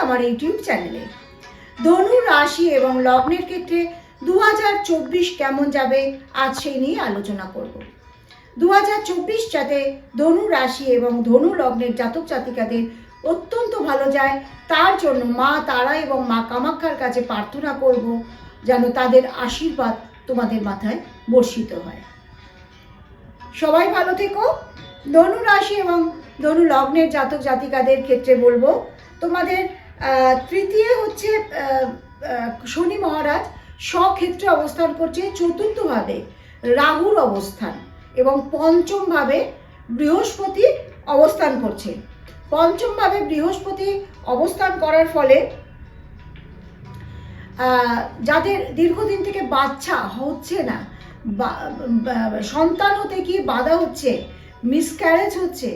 আমার ইউটিউব চ্যানেলে। ধনু রাশি এবং লগ্নের ক্ষেত্রে 2024 কেমন যাবে আজ সেই নিয়ে আলোচনা করব। 2024 যাতে ধনু রাশি এবং ধনু লগ্নের জাতক জাতিকাদের অত্যন্ত ভালো যায় তার জন্য মা তারা এবং মা কামাখ্যার কাছে প্রার্থনা করব যেন তাদের আশীর্বাদ তোমাদের মাথায় বর্ষিত হয়। সবাই ভালো থেকো। ধনু রাশি এবং ধনু লগ্নের জাতক জাতিকাদের ক্ষেত্রে বলবো তোমাদের তৃতীয় হচ্ছে শনি মহারাজ স্বক্ষেত্রে অবস্থান করছে, চতুর্থভাবে রাহুর অবস্থান এবং পঞ্চমভাবে বৃহস্পতি অবস্থান করছে। পঞ্চমভাবে বৃহস্পতি অবস্থান করার ফলে যাদের দীর্ঘদিন থেকে বাচ্চা হচ্ছে না, সন্তান হতে গিয়ে বাধা হচ্ছে, মিসক্যারেজ হচ্ছে,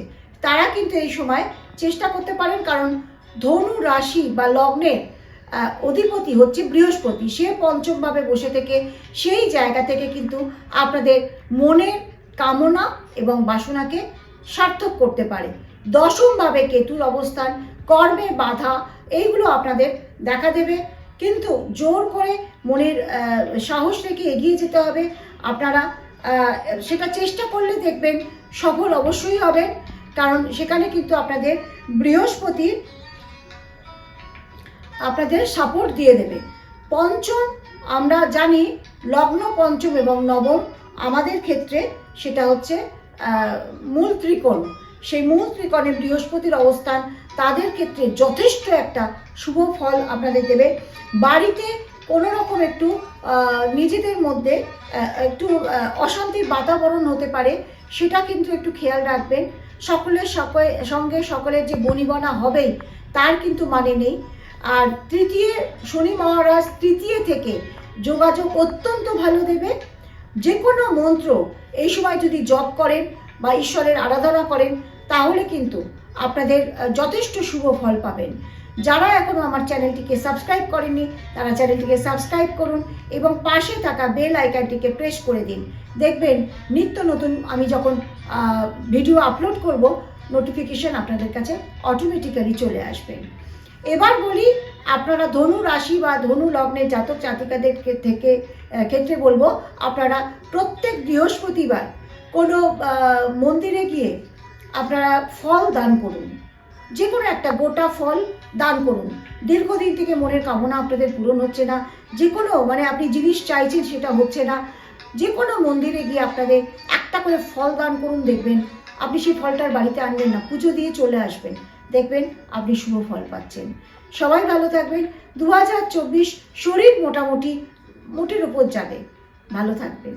তারা কিন্তু এই সময় চেষ্টা করতে পারেন, কারণ ধনু রাশি বা লগ্নের অধিপতি হচ্ছে বৃহস্পতি। সে পঞ্চমভাবে বসে থেকে সেই জায়গা থেকে কিন্তু আপনাদের মনের কামনা এবং বাসনাকে সার্থক করতে পারে। দশমভাবে কেতুর অবস্থান, কর্মের বাধা এইগুলো আপনাদের দেখা দেবে, কিন্তু জোর করে মনের সাহস রেখে এগিয়ে যেতে হবে। আপনারা সেটা চেষ্টা করলে দেখবেন সফল অবশ্যই হবেন, কারণ সেখানে কিন্তু আপনাদের বৃহস্পতি আপনাদের সাপোর্ট দিয়ে দেবে। পঞ্চম আমরা জানি লগ্ন পঞ্চম এবং নবম আমাদের ক্ষেত্রে সেটা হচ্ছে মূল ত্রিকোণ। সেই মূল ত্রিকোণে বৃহস্পতির অবস্থান তাদের ক্ষেত্রে যথেষ্ট একটা শুভ ফল আপনাদের দেবে। বাড়িতে কোনো রকম একটু নিজেদের মধ্যে একটু অশান্তির বাতাবরণ হতে পারে, সেটা কিন্তু একটু খেয়াল রাখবেন। সকলের সঙ্গে সকলের যে বনিবনা হবেই তার কিন্তু মানে নেই। আর তৃতীয় শনি মহারাজ তৃতীয় থেকে যোগাযোগ অত্যন্ত ভালো দেবে। যে কোনো মন্ত্র এই সময় যদি জপ করেন বা ঈশ্বরের আরাধনা করেন তাহলে কিন্তু আপনাদের যথেষ্ট শুভ ফল পাবেন। যারা এখনও আমার চ্যানেলটিকে সাবস্ক্রাইব করেননি তারা চ্যানেলটিকে সাবস্ক্রাইব করুন এবং পাশে থাকা বেল আইকনটিকে প্রেস করে দিন। দেখবেন নিত্য নতুন আমি যখন ভিডিও আপলোড করব নোটিফিকেশন আপনাদের কাছে অটোমেটিক্যালি চলে আসবে। এবার বলি আপনারা ধনু রাশি বা ধনু লগ্নের জাতক জাতিকাদের ক্ষেত্রে বলবো আপনারা প্রত্যেক বৃহস্পতিবার কোনো মন্দিরে গিয়ে আপনারা ফল দান করুন, যে কোনো একটা গোটা ফল দান করুন। দীর্ঘদিন থেকে মনের কামনা আপনাদের পূরণ হচ্ছে না, যে কোনো আপনি জিনিস চাইছেন সেটা হচ্ছে না, যে কোনো মন্দিরে গিয়ে আপনাদের একটা করে ফল দান করুন। দেখবেন আপনি সেই ফলটার বাড়িতে আনবেন না, পুজো দিয়ে চলে আসবেন, দেখবেন আপনি শুভ ফল পাচ্ছেন। সবাই ভালো থাকবেন। 2024 শরীর মোটামুটি মোটের উপর যাবে। ভালো থাকবেন।